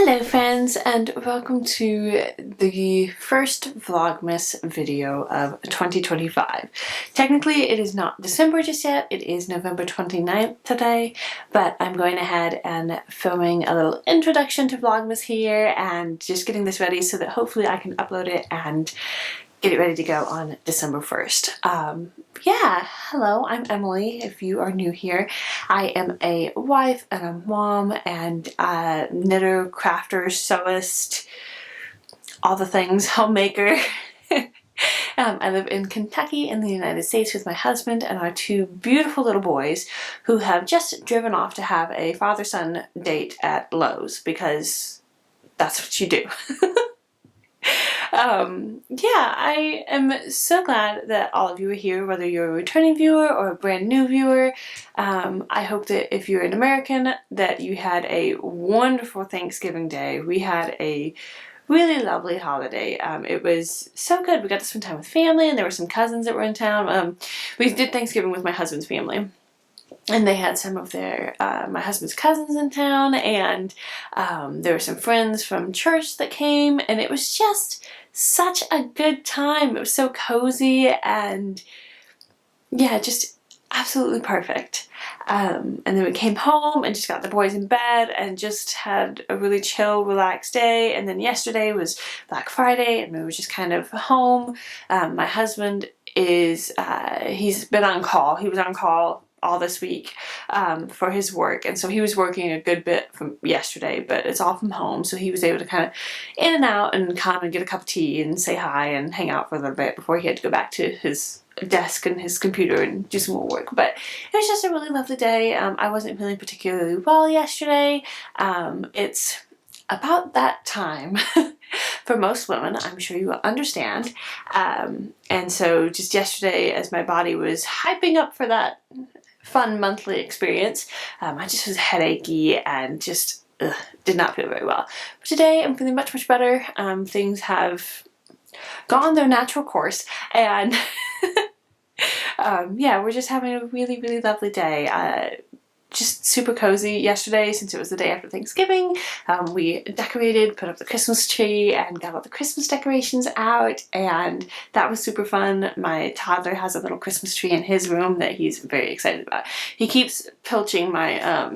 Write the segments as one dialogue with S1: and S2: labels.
S1: Hello friends, and welcome to the first Vlogmas video of 2025. Technically it is not December just yet, it is November 29th today, but I'm going ahead and filming a little introduction to Vlogmas here and just getting this ready so that hopefully I can upload it and get it ready to go on December 1st. Yeah, hello, I'm Emily. If you are new here, I am a wife and a mom and a knitter, crafter, sewist, all the things, homemaker. I live in Kentucky in the United States with my husband and our two beautiful little boys who have just driven off to have a father-son date at Lowe's because that's what you do. Yeah, I am so glad that all of you are here, whether you're a returning viewer or a brand new viewer. I hope that if you're an American that you had a wonderful Thanksgiving day. We had a really lovely holiday. It was so good. We got to spend time with family and there were some cousins that were in town. We did Thanksgiving with my husband's family. And they had some of their, my husband's cousins in town, and there were some friends from church that came, and it was just such a good time. It was so cozy and yeah, just absolutely perfect. And then we came home and just got the boys in bed and just had a really chill, relaxed day. And then yesterday was Black Friday and we were just kind of home. My husband is, he's been on call. He was on call all this week for his work, and so he was working a good bit from yesterday, but it's all from home, so he was able to kind of in and out and come and get a cup of tea and say hi and hang out for a little bit before he had to go back to his desk and his computer and do some more work. But it was just a really lovely day. I wasn't feeling particularly well yesterday. It's about that time for most women, I'm sure you will understand. And so just yesterday, as my body was hyping up for that fun monthly experience, I just was headachy and just did not feel very well. But today I'm feeling much, much better. Things have gone their natural course, and yeah, we're just having a really, really lovely day. Just super cozy. Yesterday, since it was the day after Thanksgiving, we decorated, put up the Christmas tree and got all the Christmas decorations out, and that was super fun. My toddler has a little Christmas tree in his room that he's very excited about. He keeps pilching my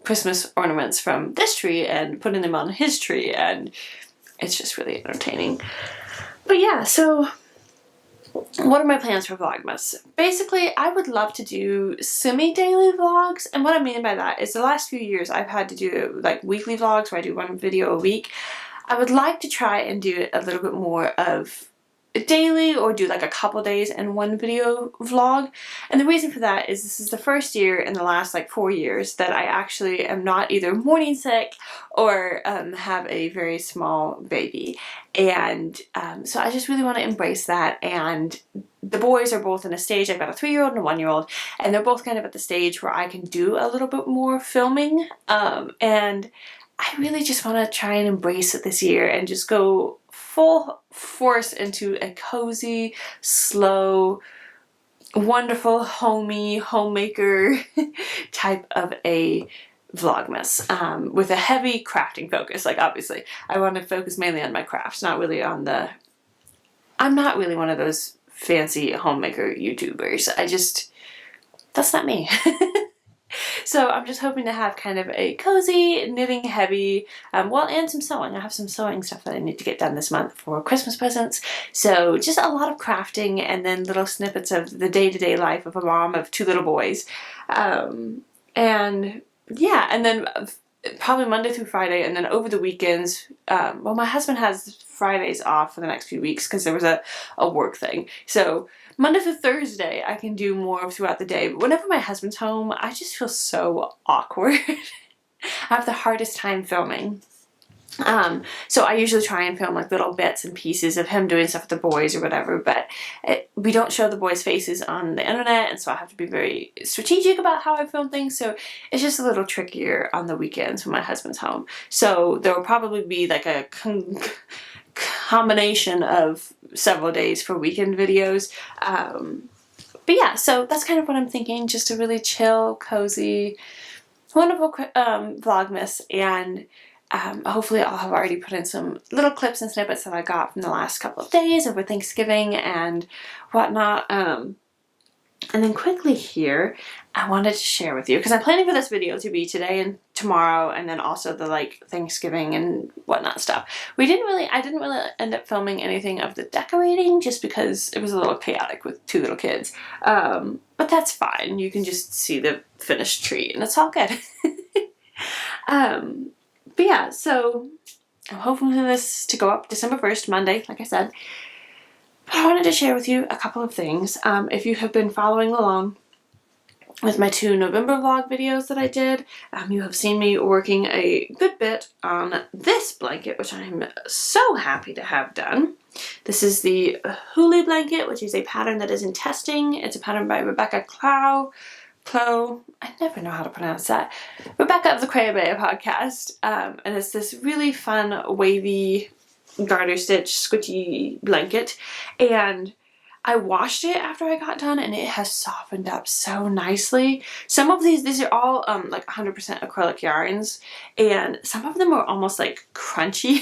S1: Christmas ornaments from this tree and putting them on his tree, and it's just really entertaining. But yeah, so what are my plans for Vlogmas? Basically, I would love to do semi-daily vlogs, and what I mean by that is the last few years I've had to do like weekly vlogs where I do one video a week. I would like to try and do it a little bit more of daily, or do like a couple days in one video vlog. And the reason for that is this is the first year in the last like 4 years that I actually am not either morning sick or have a very small baby, and so I just really want to embrace that. And the boys are both in a stage, I've got a 3-year-old and a 1-year-old, and they're both kind of at the stage where I can do a little bit more filming, and I really just want to try and embrace it this year and just go full force into a cozy, slow, wonderful, homey, homemaker type of a Vlogmas, with a heavy crafting focus. Like, obviously, I want to focus mainly on my crafts, not really on the... I'm not really one of those fancy homemaker YouTubers. That's not me. So I'm just hoping to have kind of a cozy, knitting heavy, well, and some sewing. I have some sewing stuff that I need to get done this month for Christmas presents. So just a lot of crafting and then little snippets of the day-to-day life of a mom of 2 little boys. And yeah, and then probably Monday through Friday, and then over the weekends, well, my husband has Fridays off for the next few weeks because there was a work thing. So Monday through Thursday I can do more throughout the day, but whenever my husband's home, I just feel so awkward. I have the hardest time filming. So I usually try and film like little bits and pieces of him doing stuff with the boys or whatever, but we don't show the boys' faces on the internet, and so I have to be very strategic about how I film things, so it's just a little trickier on the weekends when my husband's home. So there will probably be like a combination of several days for weekend videos. But yeah, so that's kind of what I'm thinking, just a really chill, cozy, wonderful Vlogmas, and hopefully I'll have already put in some little clips and snippets that I got from the last couple of days over Thanksgiving and whatnot. And then quickly here, I wanted to share with you, because I'm planning for this video to be today and tomorrow, and then also the like Thanksgiving and whatnot stuff. I didn't really end up filming anything of the decorating just because it was a little chaotic with 2 little kids. But that's fine. You can just see the finished tree and it's all good. But yeah, so I'm hoping for this to go up December 1st, Monday, like I said. But I wanted to share with you a couple of things. If you have been following along with my 2 November vlog videos that I did, you have seen me working a good bit on this blanket, which I'm so happy to have done. This is the Huli blanket, which is a pattern that is in testing. It's a pattern by Rebecca Clow. I never know how to pronounce that. Rebecca of the Crayabea podcast. And it's this really fun, wavy, garter stitch squishy blanket, and I washed it after I got done and it has softened up so nicely. Some of these are all like 100% acrylic yarns, and some of them were almost like crunchy.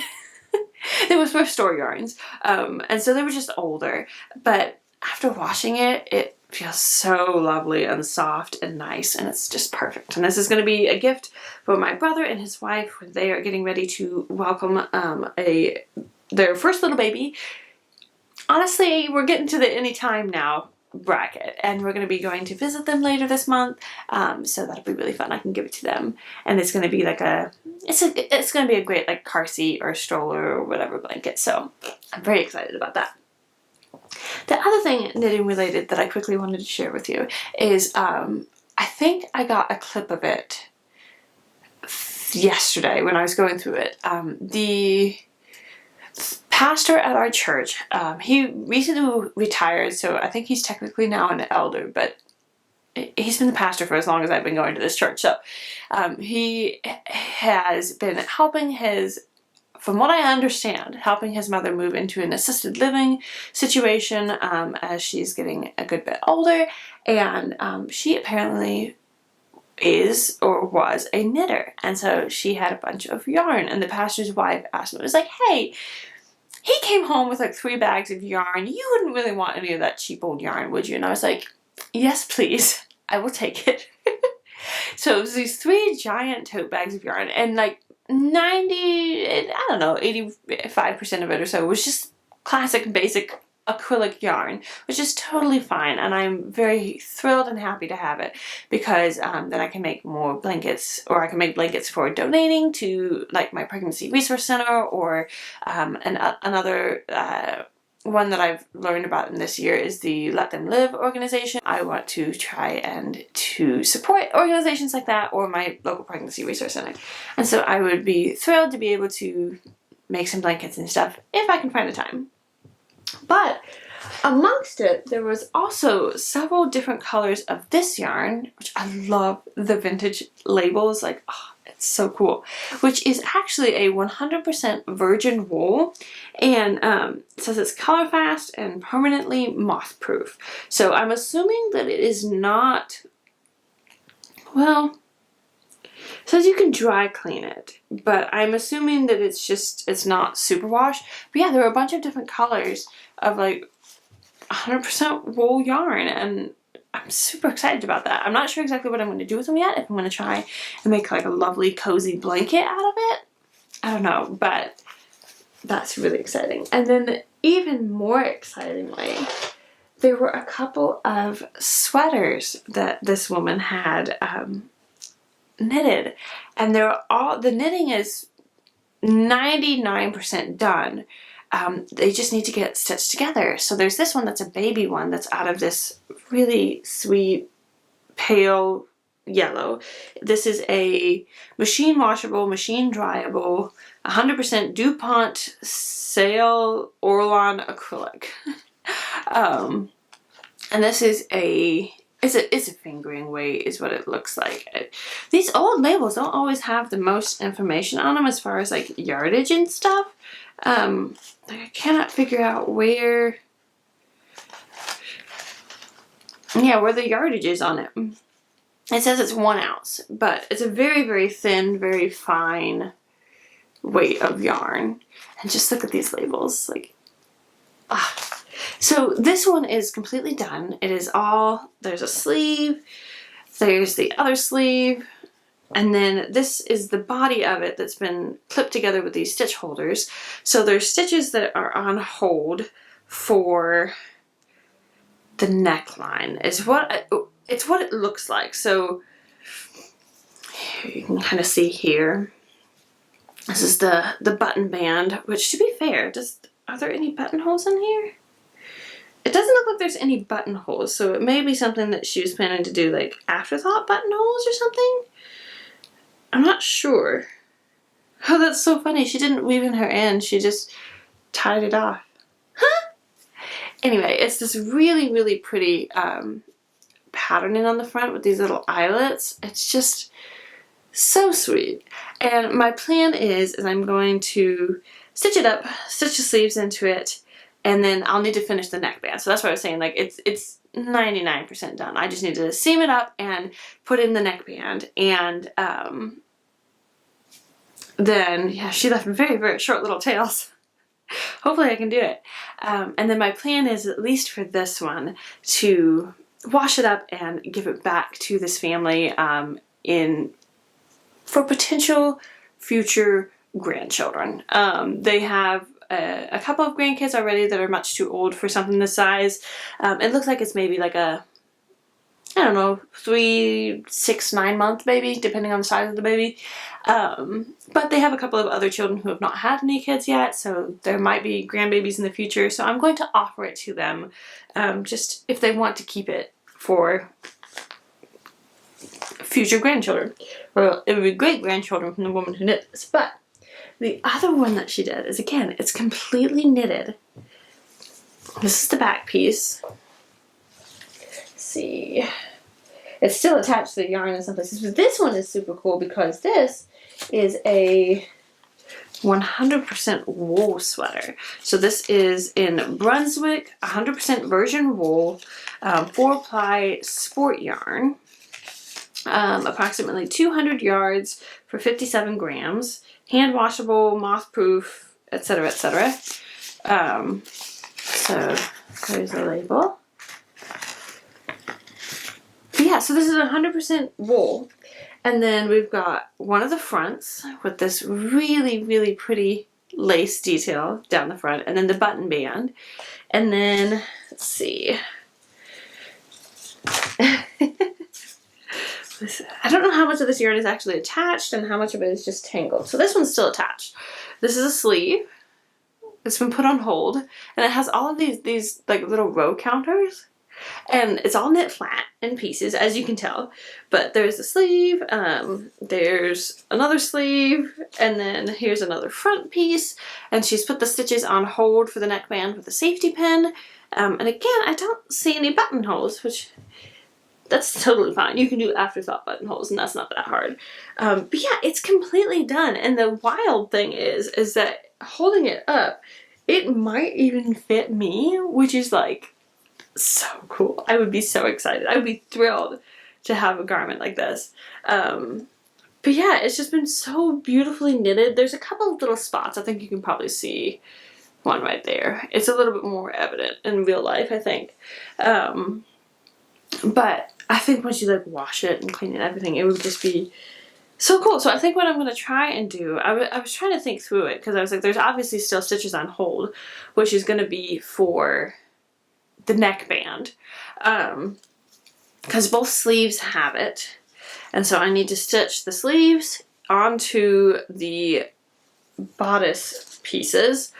S1: They were thrift store yarns, and so they were just older, but after washing it, it feels so lovely and soft and nice, and it's just perfect. And this is going to be a gift for my brother and his wife when they are getting ready to welcome their first little baby. Honestly, we're getting to the anytime now bracket, and we're going to be going to visit them later this month, so that'll be really fun. I can give it to them, and it's going to be like it's going to be a great like car seat or stroller or whatever blanket, so I'm very excited about that. The other thing knitting related that I quickly wanted to share with you is I think I got a clip of it yesterday when I was going through it. The pastor at our church, he recently retired, so I think he's technically now an elder, but he's been the pastor for as long as I've been going to this church. So he has been helping from what I understand, helping his mother move into an assisted living situation as she's getting a good bit older, and she apparently is or was a knitter, and so she had a bunch of yarn, and the pastor's wife asked him, it was like, hey, he came home with like 3 bags of yarn. You wouldn't really want any of that cheap old yarn, would you? And I was like, yes, please. I will take it. So it was these 3 giant tote bags of yarn, and like 85% of it or so was just classic basic acrylic yarn, which is totally fine, and I'm very thrilled and happy to have it, because then I can make more blankets, or I can make blankets for donating to like my pregnancy resource center, or another one that I've learned about in this year is the Let Them Live organization. I want to try and to support organizations like that, or my local pregnancy resource center, and so I would be thrilled to be able to make some blankets and stuff if I can find the time. But amongst it, there was also several different colors of this yarn, which I love the vintage labels, like, oh, it's so cool, which is actually a 100% virgin wool, and it says it's color fast and permanently moth proof. So I'm assuming that it is not, well, it says you can dry clean it, but I'm assuming that it's not superwash. But yeah, there are a bunch of different colors of like 100% wool yarn, and I'm super excited about that. I'm not sure exactly what I'm going to do with them yet, if I'm going to try and make like a lovely cozy blanket out of it. I don't know, but that's really exciting. And then even more excitingly, there were a couple of sweaters that this woman had knitted, and the knitting is 99% done. They just need to get stitched together. So there's this one that's a baby one that's out of this really sweet pale yellow. This is a machine washable, machine dryable, 100% DuPont Sail Orlon acrylic. And this is it's a fingering weight is what it looks like. These old labels don't always have the most information on them as far as like yardage and stuff. I cannot figure out where the yardage is on it. It says it's 1 ounce, but it's a very, very thin, very fine weight of yarn. And just look at these labels, like, ah. So this one is completely done. It is all, there's a sleeve, there's the other sleeve, and then this is the body of it that's been clipped together with these stitch holders. So there's stitches that are on hold for the neckline. It's what it looks like. So you can kind of see here. This is the button band, which, to be fair, are there any buttonholes in here? It doesn't look like there's any buttonholes, so it may be something that she was planning to do, like afterthought buttonholes or something. I'm not sure. Oh, that's so funny. She didn't weave in her end. She just tied it off. Huh? Anyway, it's this really, really pretty patterning on the front with these little eyelets. It's just so sweet. And my plan is I'm going to stitch it up, stitch the sleeves into it, and then I'll need to finish the neckband. So that's what I was saying, like it's 99% done. I just need to seam it up and put in the neckband. And then, yeah, she left very, very short little tails. Hopefully I can do it. And then my plan is, at least for this one, to wash it up and give it back to this family for potential future grandchildren. They have a couple of grandkids already that are much too old for something this size. It looks like it's maybe like a, I don't know, 3, 6, 9 month baby, depending on the size of the baby. But they have a couple of other children who have not had any kids yet, so there might be grandbabies in the future. So I'm going to offer it to them, just if they want to keep it for future grandchildren. Well, it would be great grandchildren from the woman who knit this. But the other one that she did is, again, it's completely knitted. This is the back piece. Let's see. It's still attached to the yarn in some places, but this one is super cool because this is a 100% wool sweater. So this is in Brunswick, 100% virgin wool, 4-ply sport yarn, approximately 200 yards for 57 grams, hand washable, moth proof, etc., etc. So there's the label. Yeah, so this is 100% wool. And then we've got one of the fronts with this really, really pretty lace detail down the front, and then the button band. And then, let's see. I don't know how much of this yarn is actually attached and how much of it is just tangled. So this one's still attached. This is a sleeve. It's been put on hold, and it has all of these like little row counters. And it's all knit flat in pieces, as you can tell. But there's a sleeve, there's another sleeve, and then here's another front piece. And she's put the stitches on hold for the neckband with a safety pin. And again, I don't see any buttonholes, which that's totally fine. You can do afterthought buttonholes, and that's not that hard. But yeah, it's completely done. And the wild thing is that holding it up, it might even fit me, which is like so cool. I would be so excited. I would be thrilled to have a garment like this. But yeah, it's just been so beautifully knitted. There's a couple of little spots. I think you can probably see one right there. It's a little bit more evident in real life, I think. But I think once you like wash it and clean it and everything, it would just be so cool. So I think what I'm going to try and do, I was trying to think through it because I was like, there's obviously still stitches on hold, which is going to be for the neckband, because both sleeves have it, and so I need to stitch the sleeves onto the bodice pieces.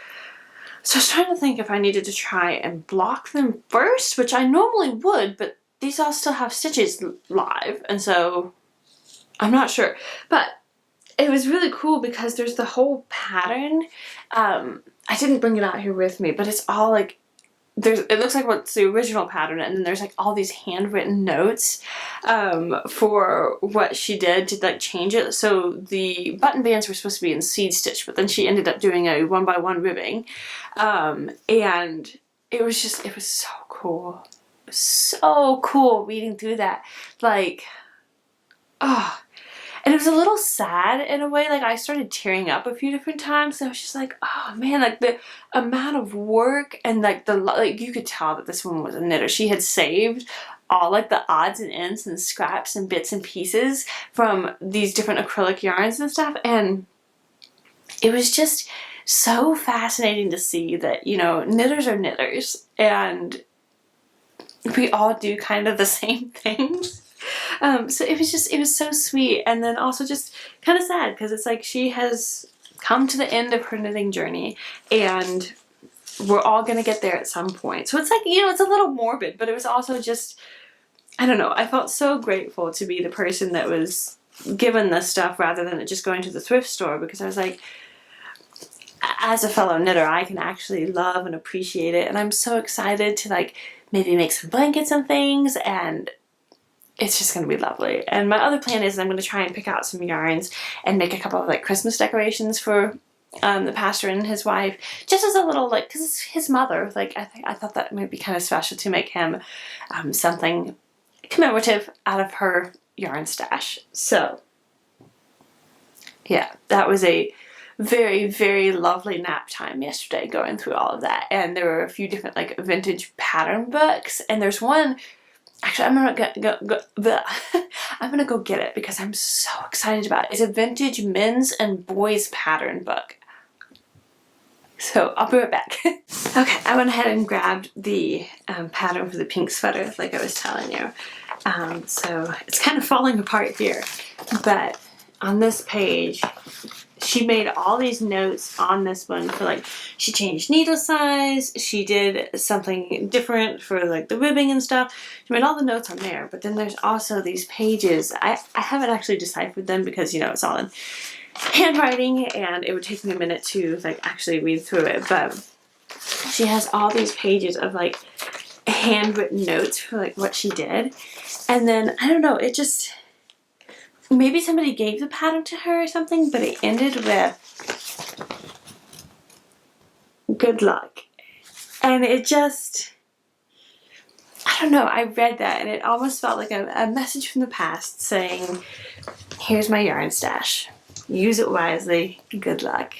S1: So I was trying to think if I needed to try and block them first, which I normally would, but these all still have stitches live, and so I'm not sure. But it was really cool because there's the whole pattern. I didn't bring it out here with me, but it's all like, it looks like what's the original pattern, and then there's like all these handwritten notes for what she did to like change it. So the button bands were supposed to be in seed stitch, but then she ended up doing a 1x1 ribbing, and it was so cool. It was so cool reading through that, like, oh. And it was a little sad in a way. Like, I started tearing up a few different times. And I was just like, oh man, like the amount of work and like you could tell that this woman was a knitter. She had saved all like the odds and ends and scraps and bits and pieces from these different acrylic yarns and stuff. And it was just so fascinating to see that, you know, knitters are knitters and we all do kind of the same things. So it was so sweet, and then also just kind of sad because it's like she has come to the end of her knitting journey and we're all gonna get there at some point. So it's like, you know, it's a little morbid, but it was also just, I don't know, I felt so grateful to be the person that was given this stuff rather than it just going to the thrift store, because I was like, as a fellow knitter, I can actually love and appreciate it, and I'm so excited to like maybe make some blankets and things, and it's just going to be lovely. And my other plan is I'm going to try and pick out some yarns and make a couple of like Christmas decorations for the pastor and his wife, just as a little like, because it's his mother, like I thought that might be kind of special to make him something commemorative out of her yarn stash. So yeah, that was a very, very lovely nap time yesterday going through all of that. And there were a few different like vintage pattern books, and there's one, actually I'm gonna go get it because I'm so excited about it. It's a vintage men's and boys pattern book. So I'll be right back. Okay, I went ahead and grabbed the pattern for the pink sweater like I was telling you. So it's kind of falling apart here, but on this page she made all these notes on this one for like, she changed needle size, she did something different for like the ribbing and stuff. She made all the notes on there, but then there's also these pages. I haven't actually deciphered them because, you know, it's all in handwriting and it would take me a minute to like actually read through it, but she has all these pages of like handwritten notes for like what she did. And then, I don't know, it just, maybe somebody gave the pattern to her or something, but it ended with good luck. And it just, I don't know, I read that and it almost felt like a message from the past saying, here's my yarn stash. Use it wisely. Good luck.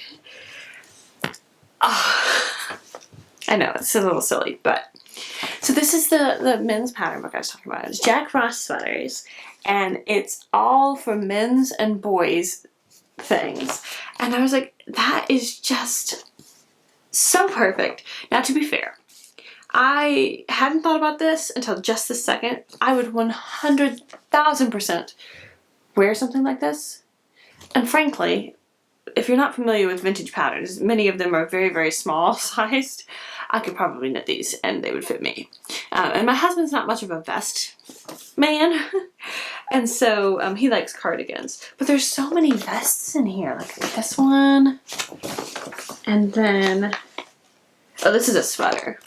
S1: Oh, I know, it's a little silly, but so this is the men's pattern book I was talking about. It's Jack Frost sweaters, and it's all for men's and boys things. And I was like, that is just so perfect. Now, to be fair, I hadn't thought about this until just this second. I would 100,000% wear something like this. And frankly, if you're not familiar with vintage patterns, many of them are very, very small sized. I could probably knit these and they would fit me. And my husband's not much of a vest man, and so he likes cardigans. But there's so many vests in here, like this one, and then, oh, this is a sweater.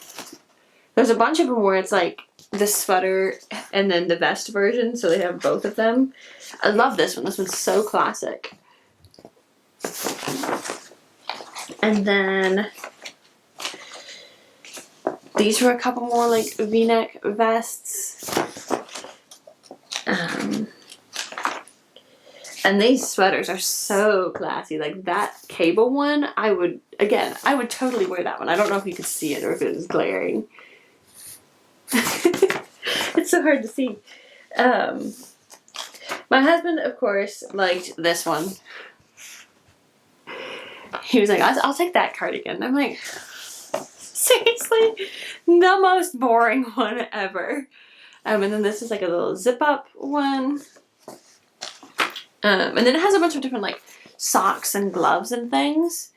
S1: There's a bunch of them where it's like the sweater and then the vest version, so they have both of them. I love this one. This one's so classic. And then these were a couple more like V-neck vests. And these sweaters are so classy. Like that cable one, I would totally wear that one. I don't know if you could see it or if it was glaring. It's so hard to see. My husband, of course, liked this one. He was like, I'll take that cardigan. I'm like, seriously? The most boring one ever. And then this is like a little zip up one. And then it has a bunch of different like socks and gloves and things,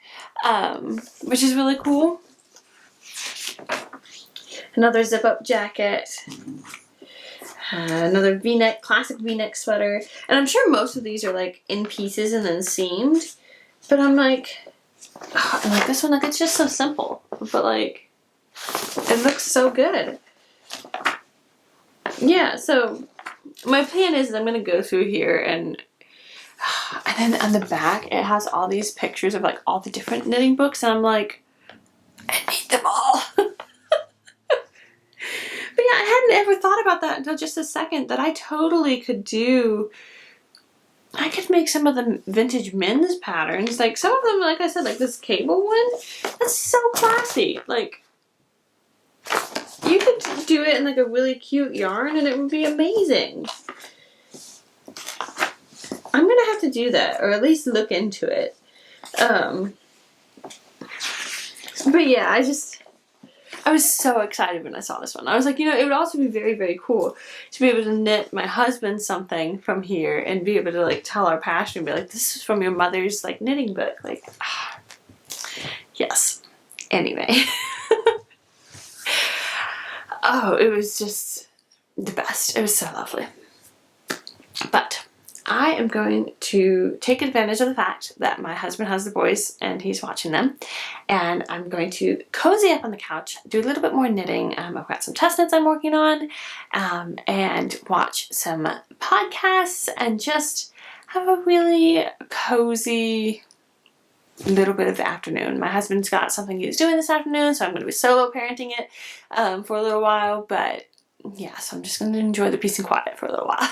S1: which is really cool. Another zip up jacket. Another V-neck, classic V-neck sweater. And I'm sure most of these are like in pieces and then seamed. But I'm like, oh, and like this one, like it's just so simple. But like, it looks so good. Yeah, so my plan is I'm going to go through here and then on the back it has all these pictures of like all the different knitting books, and I'm like, I need them all. But yeah, I hadn't ever thought about that until just a second, that I totally could do, I could make some of the vintage men's patterns. Like some of them, like I said, like this cable one, that's so classy. Like you could do it in like a really cute yarn and it would be amazing. I'm gonna have to do that, or at least look into it. But yeah, I was so excited when I saw this one. I was like, you know, it would also be very, very cool to be able to knit my husband something from here and be able to like tell our passion and be like, this is from your mother's like knitting book. Like, yes. Anyway. Oh, it was just the best. It was so lovely. But I am going to take advantage of the fact that my husband has the boys and he's watching them, and I'm going to cozy up on the couch, do a little bit more knitting. I've got some test knits I'm working on, and watch some podcasts and just have a really cozy little bit of the afternoon. My husband's got something he's doing this afternoon, so I'm going to be solo parenting it for a little while, but yeah, so I'm just going to enjoy the peace and quiet for a little while.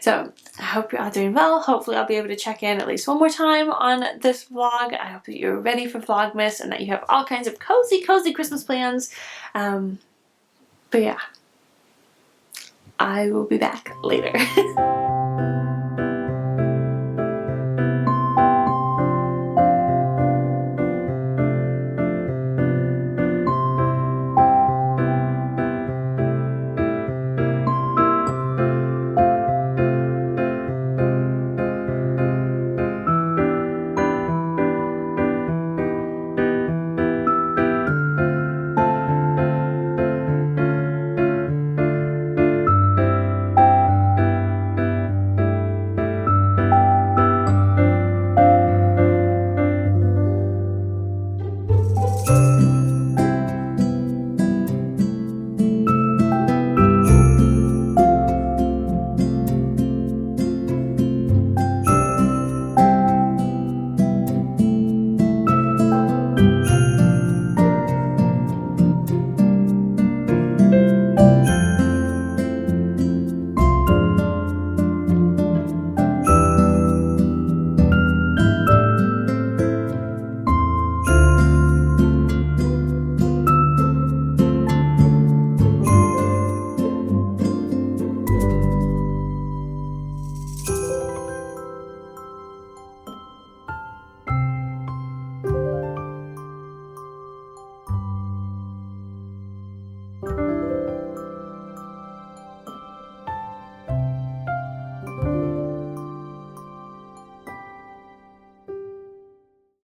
S1: So I hope you're all doing well. Hopefully I'll be able to check in at least one more time on this vlog. I hope that you're ready for Vlogmas and that you have all kinds of cozy, cozy Christmas plans. But yeah, I will be back later.